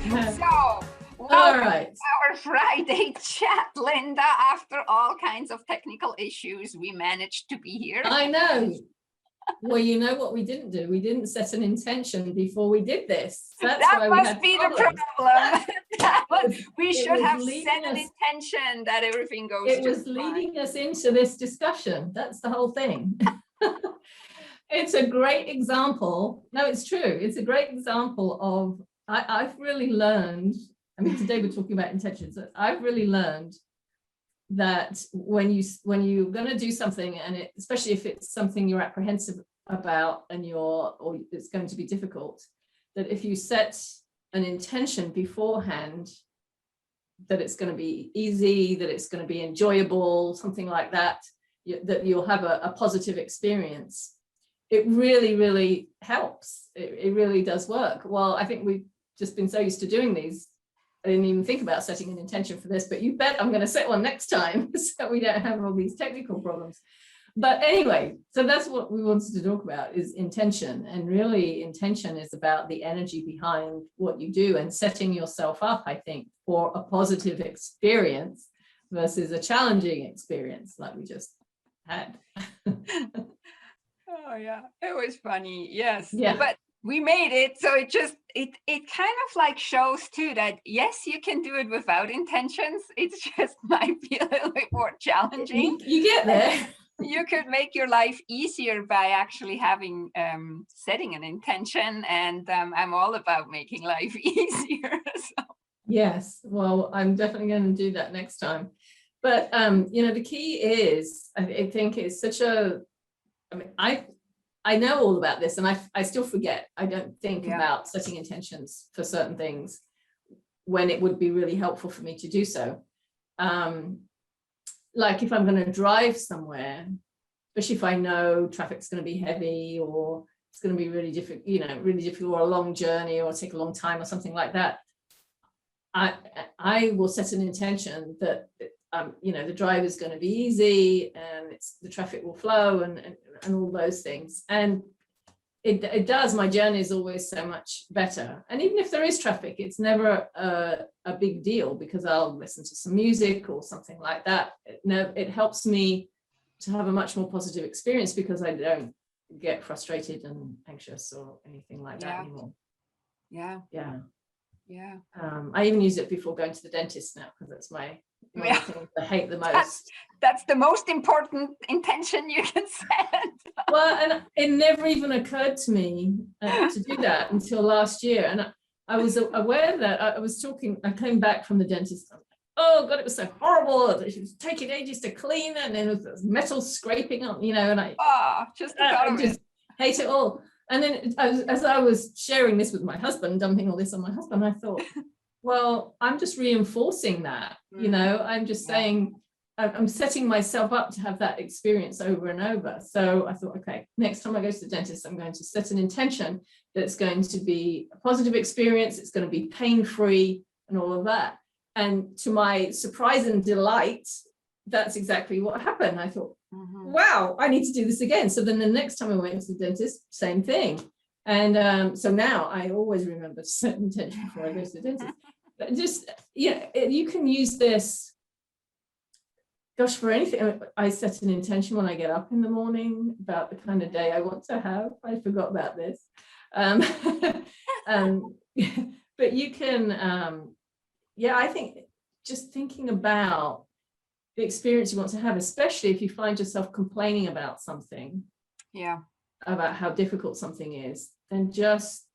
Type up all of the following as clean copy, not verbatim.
So, all right. Our Friday chat, Linda. After all kinds of technical issues, we managed to be here. I know. Well, you know what we didn't do? We didn't set an intention before we did this. That must be the problem. We should have set an intention that everything goes. It was leading us into this discussion. That's the whole thing. It's a great example. No, it's true. It's a great example of, I've really learned, I mean, today we're talking about intentions. I've really learned that when you're going to do something, and especially if it's something you're apprehensive about and or it's going to be difficult, that if you set an intention beforehand, that it's going to be easy, that it's going to be enjoyable, something like that, that you'll have a positive experience. It really, really helps. It really does work. Well, I think we've just been so used to doing these. I didn't even think about setting an intention for this, but you bet I'm going to set one next time so we don't have all these technical problems. But anyway, so that's what we wanted to talk about, is intention. And really, intention is about the energy behind what you do and setting yourself up, I think, for a positive experience versus a challenging experience like we just had. Oh yeah, it was funny. Yes. Yeah. But we made it. So it kind of like shows too that yes, you can do it without intentions. It's just might be a little bit more challenging. You get there. You could make your life easier by actually having setting an intention, and I'm all about making life easier. So. Yes, well, I'm definitely going to do that next time. But the key is, I think it's such a, I mean, I know all about this, and I still forget. I don't think about setting intentions for certain things when it would be really helpful for me to do so. Like if I'm going to drive somewhere, especially if I know traffic's going to be heavy or it's going to be really difficult, or a long journey, or take a long time, or something like that, I will set an intention that the drive is going to be easy, and the traffic will flow, and all those things. And it does. My journey is always so much better. And even if there is traffic, it's never a big deal, because I'll listen to some music or something like that. It helps me to have a much more positive experience, because I don't get frustrated and anxious or anything like that anymore. Yeah. I even use it before going to the dentist now, because that's my thing I hate the most. That's the most important intention you can set. Well, and it never even occurred to me to do that until last year. And I was aware that I came back from the dentist. I'm like, oh God, it was so horrible. It was taking ages to clean, and then it was metal scraping on, and I just hate it all. And then as I was sharing this with my husband, dumping all this on my husband, I thought, well, I'm just reinforcing that, I'm just saying, I'm setting myself up to have that experience over and over. So I thought, okay, next time I go to the dentist, I'm going to set an intention that's going to be a positive experience. It's going to be pain-free and all of that. And to my surprise and delight, that's exactly what happened. I thought, wow, I need to do this again. So then the next time I went to the dentist, same thing. And so now I always remember to set an intention before I go to the dentist. But just, you can use this, gosh, for anything. I set an intention when I get up in the morning about the kind of day I want to have. I forgot about this. But you can, I think just thinking about the experience you want to have, especially if you find yourself complaining about something, about how difficult something is, then just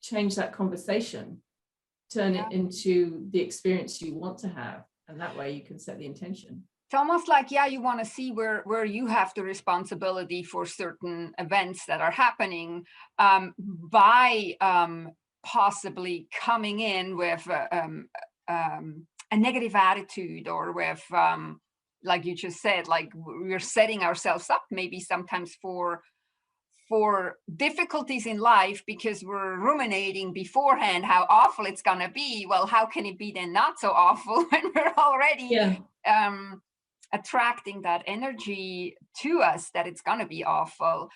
change that conversation, turn it into the experience you want to have, and that way you can set the intention. It's almost like, you want to see where you have the responsibility for certain events that are happening, by possibly coming in with a negative attitude, or with, like you just said, like we're setting ourselves up maybe sometimes for difficulties in life, because we're ruminating beforehand how awful it's going to be. Well, how can it be then not so awful when we're already attracting that energy to us that it's going to be awful?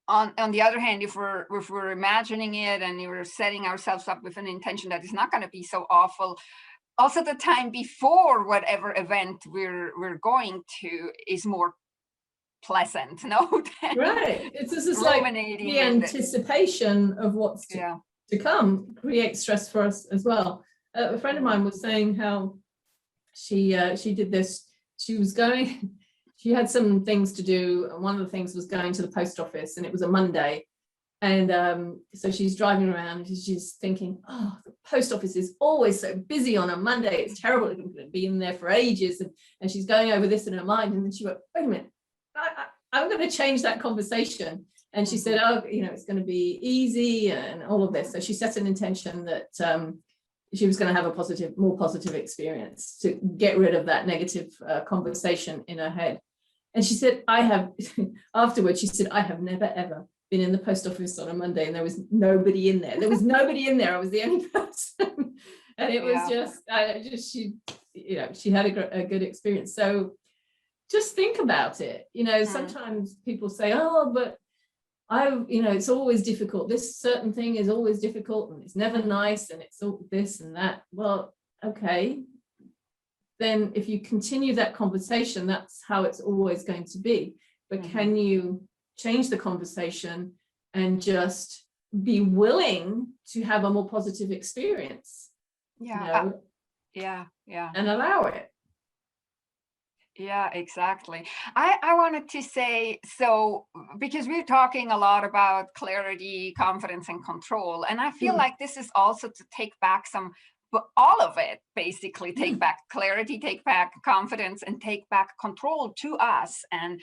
on the other hand, if we're imagining it and we're setting ourselves up with an intention that is not going to be so awful, also the time before whatever event we're going to is more pleasant, no? Right. It's just like Ruminating the anticipation of what's to come creates stress for us as well. A friend of mine was saying how she did this. She was going, she had some things to do, and one of the things was going to the post office, and it was a Monday. And so she's driving around and she's thinking, oh, the post office is always so busy on a Monday. It's terrible. It's going to be in there for ages. And she's going over this in her mind. And then she went, wait a minute, I'm going to change that conversation. And she said, oh, you know, it's going to be easy and all of this. So she set an intention that she was going to have a more positive experience to get rid of that negative conversation in her head. And she said, afterwards, she said, I have never, ever been in the post office on a Monday and there was nobody in there. There was nobody in there. I was the only person. And it was she had a good experience. So just think about it. You know, sometimes people say, oh, but it's always difficult. This certain thing is always difficult and it's never nice and it's all this and that. Well, okay. Then if you continue that conversation, that's how it's always going to be. But can you change the conversation and just be willing to have a more positive experience? And allow it. Yeah, exactly. I wanted to say, so because we're talking a lot about clarity, confidence, and control, and I feel like this is also to take back all of it, basically take back clarity, take back confidence, and take back control to us. And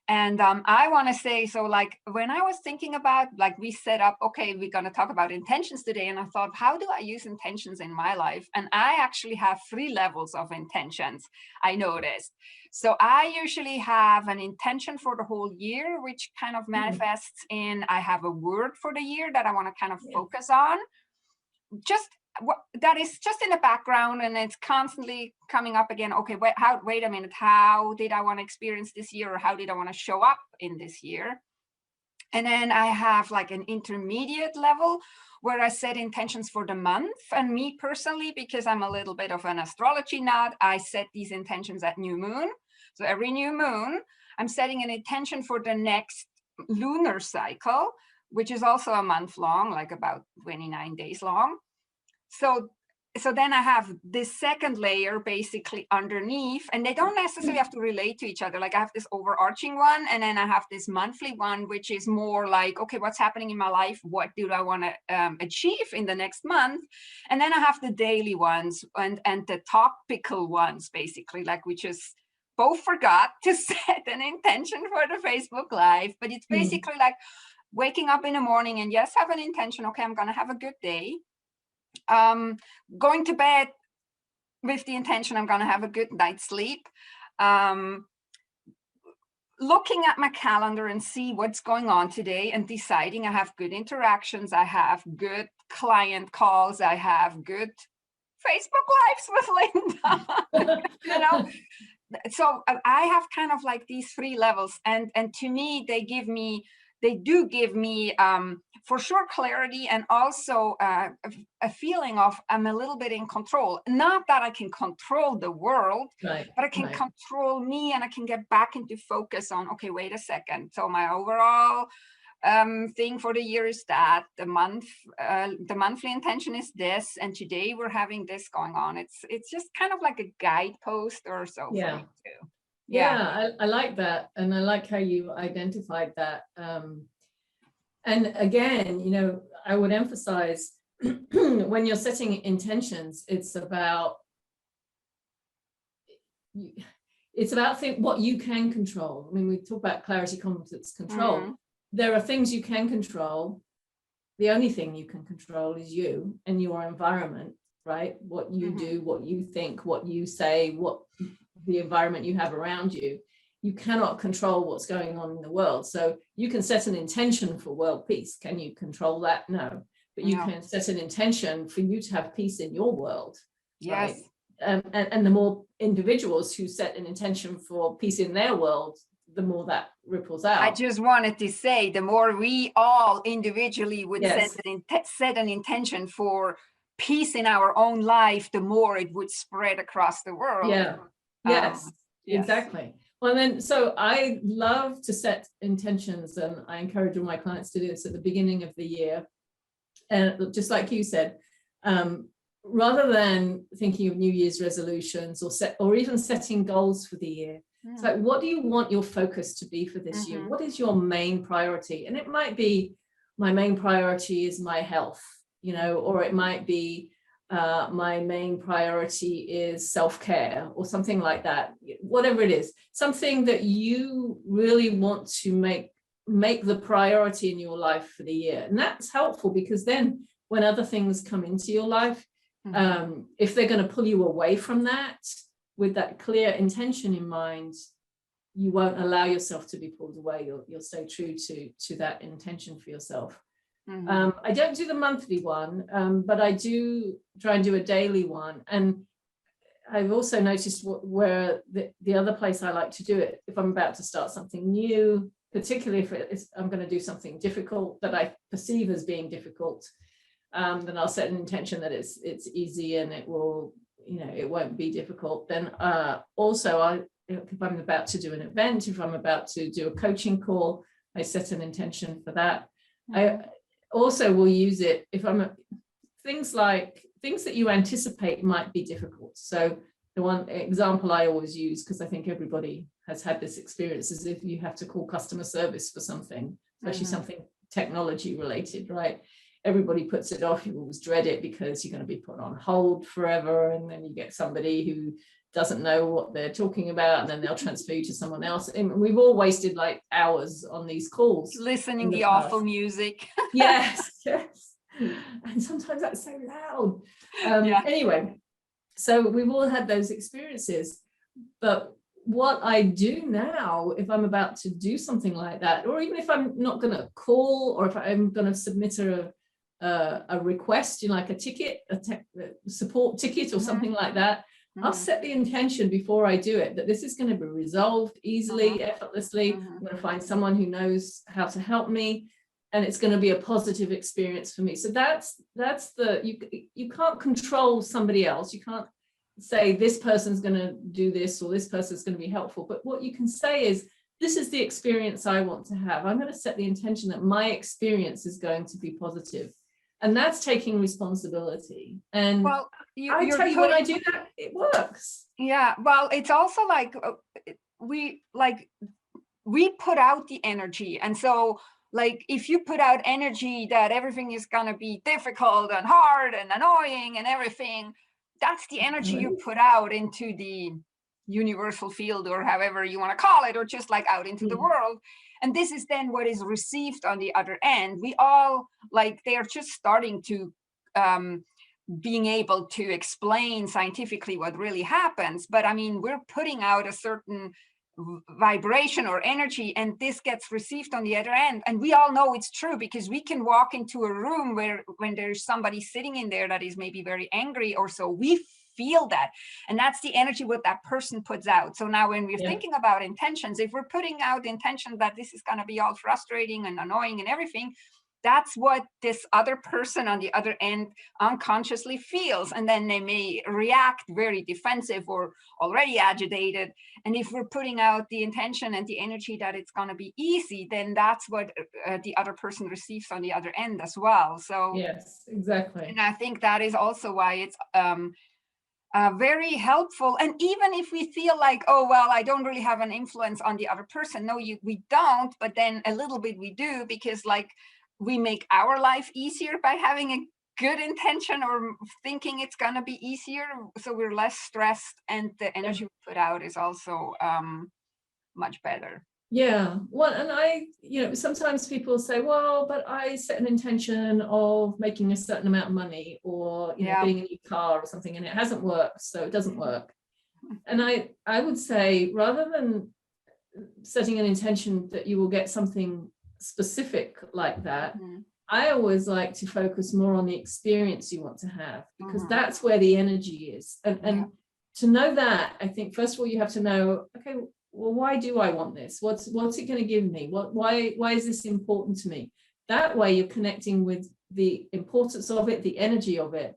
I want to say, so like when I was thinking about, like we set up, okay, we're going to talk about intentions today. And I thought, how do I use intentions in my life? And I actually have 3 levels of intentions, I noticed. So I usually have an intention for the whole year, which kind of manifests in, I have a word for the year that I want to kind of focus on. Just that is just in the background and it's constantly coming up again. Okay, wait a minute, how did I want to experience this year, or how did I want to show up in this year? And then I have like an intermediate level where I set intentions for the month. And me personally, because I'm a little bit of an astrology nut, I set these intentions at new moon. So every new moon, I'm setting an intention for the next lunar cycle, which is also a month long, like about 29 days long. So then I have this second layer basically underneath, and they don't necessarily have to relate to each other. Like I have this overarching one, and then I have this monthly one, which is more like, okay, what's happening in my life? What do I want to achieve in the next month? And then I have the daily ones and the topical ones, basically, like we just both forgot to set an intention for the Facebook Live. But it's basically like waking up in the morning and yes, have an intention. Okay, I'm going to have a good day. Going to bed with the intention I'm going to have a good night's sleep. Looking at my calendar and see what's going on today and deciding I have good interactions, I have good client calls, I have good Facebook Lives with Linda. So I have kind of like these 3 levels, and to me they do give me for sure clarity, and also a feeling of I'm a little bit in control. Not that I can control the world, but I can control me, and I can get back into focus on, okay, wait a second. So my overall thing for the year is that the monthly intention is this, and today we're having this going on. It's just kind of like a guidepost or so for me too. I like that, and I like how you identified that. And again, you know, I would emphasize when you're setting intentions, it's about what you can control. I mean, we talk about clarity, confidence, control. There are things you can control. The only thing you can control is you and your environment, right? What you do, what you think, what you say, what the environment you have around you. You cannot control what's going on in the world. So you can set an intention for world peace. Can you control that? No. But you can set an intention for you to have peace in your world. Yes. Right? And the more individuals who set an intention for peace in their world, the more that ripples out. I just wanted to say, the more we all individually would Yes. set an intention for peace in our own life, the more it would spread across the world. Yeah. Yes, Yes. exactly. Well, then, so I love to set intentions, and I encourage all my clients to do this at the beginning of the year. And just like you said, rather than thinking of New Year's resolutions or even setting goals for the year, it's like, what do you want your focus to be for this year? What is your main priority? And it might be, my main priority is my health, you know, or it might be my main priority is self-care or something like that. Whatever it is, something that you really want to make the priority in your life for the year. And that's helpful, because then when other things come into your life, if they're going to pull you away from that, with that clear intention in mind, you won't allow yourself to be pulled away. You'll stay true to that intention for yourself. I don't do the monthly one, but I do try and do a daily one. And I've also noticed where the other place I like to do it, if I'm about to start something new, particularly if I'm going to do something difficult that I perceive as being difficult, then I'll set an intention that it's easy and it will, you know, it won't be difficult. Then also, if I'm about to do an event, if I'm about to do a coaching call, I set an intention for that. I also will use it if things that you anticipate might be difficult. So the one example I always use, because I think everybody has had this experience, is if you have to call customer service for something, especially something technology related, right? Everybody puts it off. You always dread it because you're going to be put on hold forever, and then you get somebody who doesn't know what they're talking about, and then they'll transfer you to someone else. And we've all wasted like hours on these calls, listening to the awful music. Yes. And sometimes that's so loud. Anyway, so we've all had those experiences. But what I do now, if I'm about to do something like that, or even if I'm not going to call, or if I'm going to submit a request, you know, like a ticket, support ticket or something like that, I'll set the intention before I do it that this is going to be resolved easily, effortlessly. I'm going to find someone who knows how to help me, and it's going to be a positive experience for me. So that's you can't control somebody else. You can't say this person's going to do this or this person's going to be helpful. But what you can say is, this is the experience I want to have. I'm going to set the intention that my experience is going to be positive. And that's taking responsibility. And well, I tell you, when I do that, it works. Yeah, well, it's also like we put out the energy. And so, like, if you put out energy that everything is going to be difficult and hard and annoying and everything, that's the energy you put out into the universal field, or however you want to call it, or just like out into the world. And this is then what is received on the other end. We all, like, they're just starting to being able to explain scientifically what really happens. But I mean, we're putting out a certain vibration or energy, and this gets received on the other end. And we all know it's true, because we can walk into a room when there's somebody sitting in there that is maybe very angry or so, we feel that, and that's the energy what that person puts out. So now when we're thinking about intentions, if we're putting out intention that this is going to be all frustrating and annoying and everything, that's what this other person on the other end unconsciously feels. And then they may react very defensive or already agitated. And if we're putting out the intention and the energy that it's going to be easy, then that's what the other person receives on the other end as well. So yes, exactly. And I think that is also why it's very helpful. And even if we feel like, oh, well, I don't really have an influence on the other person. No, we don't. But then a little bit we do, because like we make our life easier by having a good intention or thinking it's going to be easier. So we're less stressed, and the energy we put out is also much better. Yeah. Well, and sometimes people say, well, but I set an intention of making a certain amount of money, or, getting a new car or something, and it hasn't worked, so it doesn't work. And I would say, rather than setting an intention that you will get something specific like that, I always like to focus more on the experience you want to have, because that's where the energy is. And to know that, I think, first of all, you have to know, okay, well, why do I want this? What's it going to give me? Why is this important to me? That way you're connecting with the importance of it, the energy of it.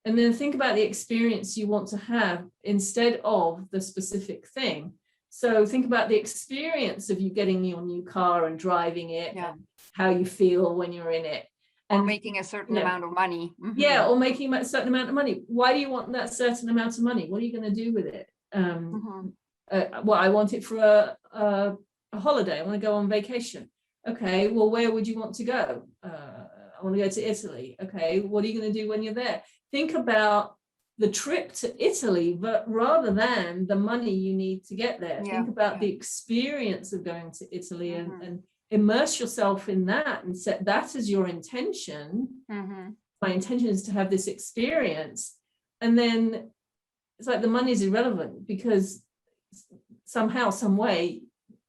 And then think about the experience you want to have instead of the specific thing. So think about the experience of you getting your new car and driving it, and how you feel when you're in it. Or making a certain amount of money. Mm-hmm. Yeah, or making a certain amount of money. Why do you want that certain amount of money? What are you going to do with it? Well, I want it for a holiday. I want to go on vacation. Okay, well, where would you want to go? I want to go to Italy. Okay, what are you going to do when you're there? Think about the trip to Italy, but rather than the money you need to get there. Think about the experience of going to Italy, and immerse yourself in that and set that as your intention. My intention is to have this experience. And then it's like the money is irrelevant, because somehow, some way,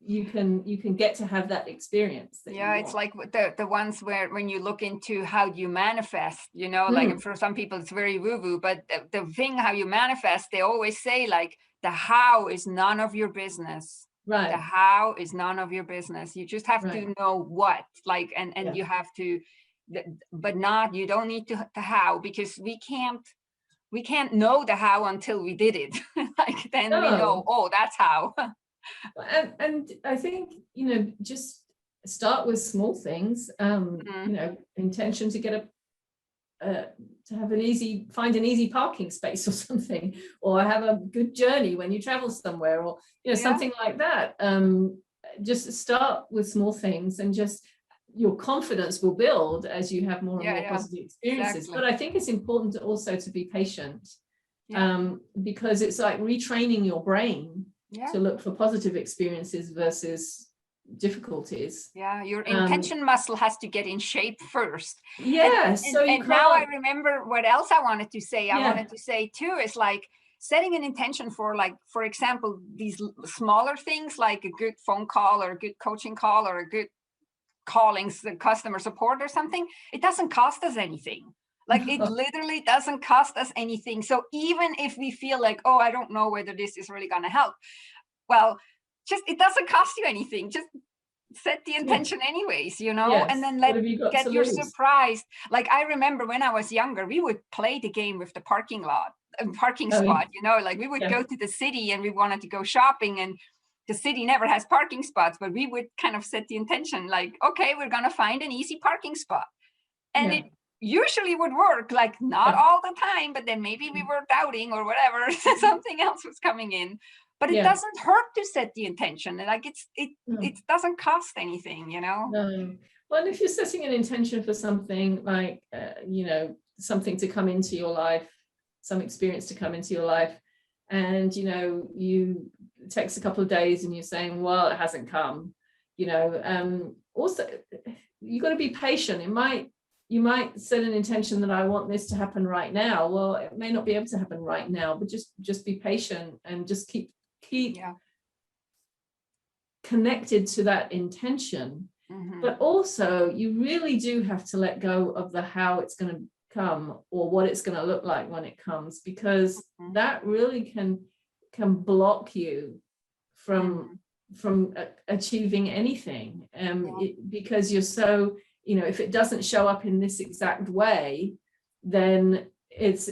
you can get to have that experience. It's like the ones where when you look into how you manifest, you know, like for some people it's very woo-woo, but the thing how you manifest, they always say like the how is none of your business. Right. The how is none of your business. You just have to know what, like, and you have to, but not, you don't need to the how, because we can't know the how until we did it. Like then we know, oh, that's how. And I think, you know, just start with small things. You know, intention to get to have find an easy parking space or something, or have a good journey when you travel somewhere, or, you know, something like that. Just start with small things, and just your confidence will build as you have more and more positive experiences. But I think it's important also to be patient, because it's like retraining your brain to look for positive experiences versus difficulties. Your intention muscle has to get in shape first. And now I remember what else I wanted to say. I wanted to say too is like setting an intention for, like, for example, these smaller things like a good phone call or a good coaching call or a good calling customer support or something. It doesn't cost us anything. Like it literally doesn't cost us anything. So even if we feel like, oh, I don't know whether this is really going to help, well, just, it doesn't cost you anything. Just set the intention anyways, you know, and then get your surprise. Like I remember when I was younger, we would play the game with the parking spot, you know, like we would go to the city and we wanted to go shopping, and the city never has parking spots, but we would kind of set the intention like, okay, we're going to find an easy parking spot. And it usually would work, like not all the time, but then maybe we were doubting or whatever, something else was coming in. But it doesn't hurt to set the intention. Like it doesn't cost anything, you know? No. Well, if you're setting an intention for something like, you know, something to come into your life, some experience to come into your life, and, you know, it takes a couple of days and you're saying, well, it hasn't come, you know, also you've got to be patient. You might set an intention that I want this to happen right now. Well, it may not be able to happen right now, but just be patient and just keep connected to that intention. But also you really do have to let go of the how it's going to come or what it's going to look like when it comes, because that really can block you from achieving anything, because you're so, you know, if it doesn't show up in this exact way, then it's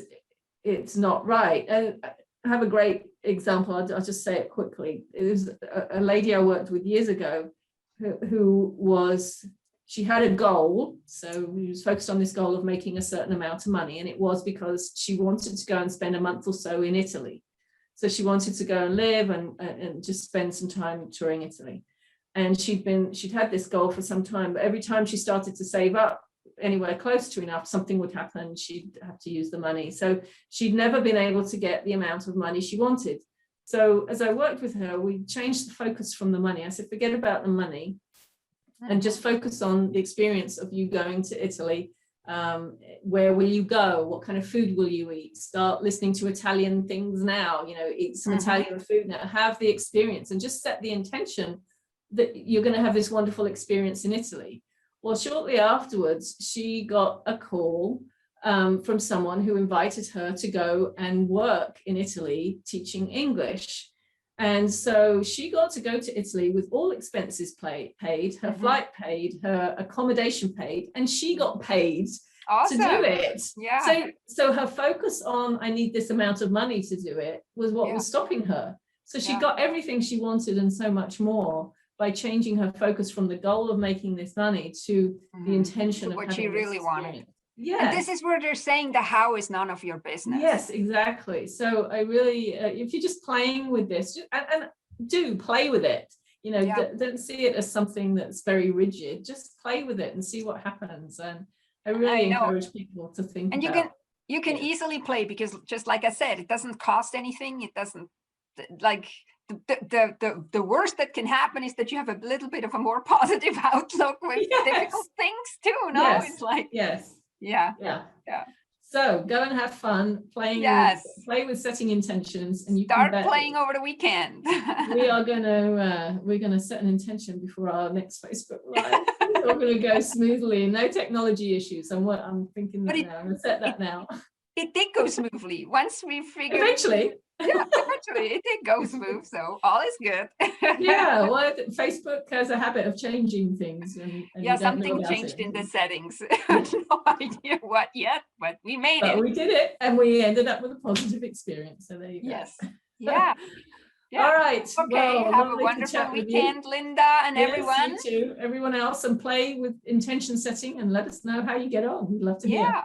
not right. And I have a great example. I'll just say it quickly. It was a lady I worked with years ago she had a goal. So we was focused on this goal of making a certain amount of money. And it was because she wanted to go and spend a month or so in Italy. So she wanted to go and live and just spend some time touring Italy. And she'd had this goal for some time, but every time she started to save up anywhere close to enough, something would happen. She'd have to use the money. So she'd never been able to get the amount of money she wanted. So as I worked with her, we changed the focus from the money. I said, forget about the money and just focus on the experience of you going to Italy. Where will you go? What kind of food will you eat? Start listening to Italian things now, you know, eat some Italian food now, have the experience, and just set the intention that you're going to have this wonderful experience in Italy. Well, shortly afterwards, she got a call from someone who invited her to go and work in Italy teaching English. And so she got to go to Italy with all expenses paid, her flight paid, her accommodation paid, and she got paid to do it. Yeah. So her focus on, I need this amount of money to do it, was what was stopping her. So she got everything she wanted and so much more by changing her focus from the goal of making this money to the intention of what she really wanted. Yeah. And this is where they're saying the how is none of your business. Yes, exactly. So I really, if you're just playing with this, and do play with it, you know, don't see it as something that's very rigid. Just play with it and see what happens. And I really encourage people to think and about. you can easily play, because just like I said, it doesn't cost anything. It doesn't, like, the worst that can happen is that you have a little bit of a more positive outlook with difficult things too. No, it's like yeah. So go and have fun playing. Play with setting intentions, and you start playing over the weekend. we're gonna set an intention before our next Facebook Live. It's all gonna go smoothly, no technology issues. I'm thinking that now. I'm gonna set that now. It did go smoothly once we figured. Eventually. Eventually it did go smooth, so all is good. Yeah, well, Facebook has a habit of changing things. And something changed in the settings. I have no idea what yet, but we made it. We did it, and we ended up with a positive experience. So there you go. Yes. Yeah. All right. Okay. Well, have a wonderful weekend, Linda, and everyone. You too. Everyone else, and play with intention setting, and let us know how you get on. We'd love to hear. Yeah.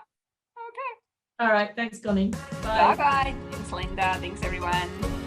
Okay. All right. Thanks, Conny. Bye. Bye. Thanks, Linda. Thanks, everyone.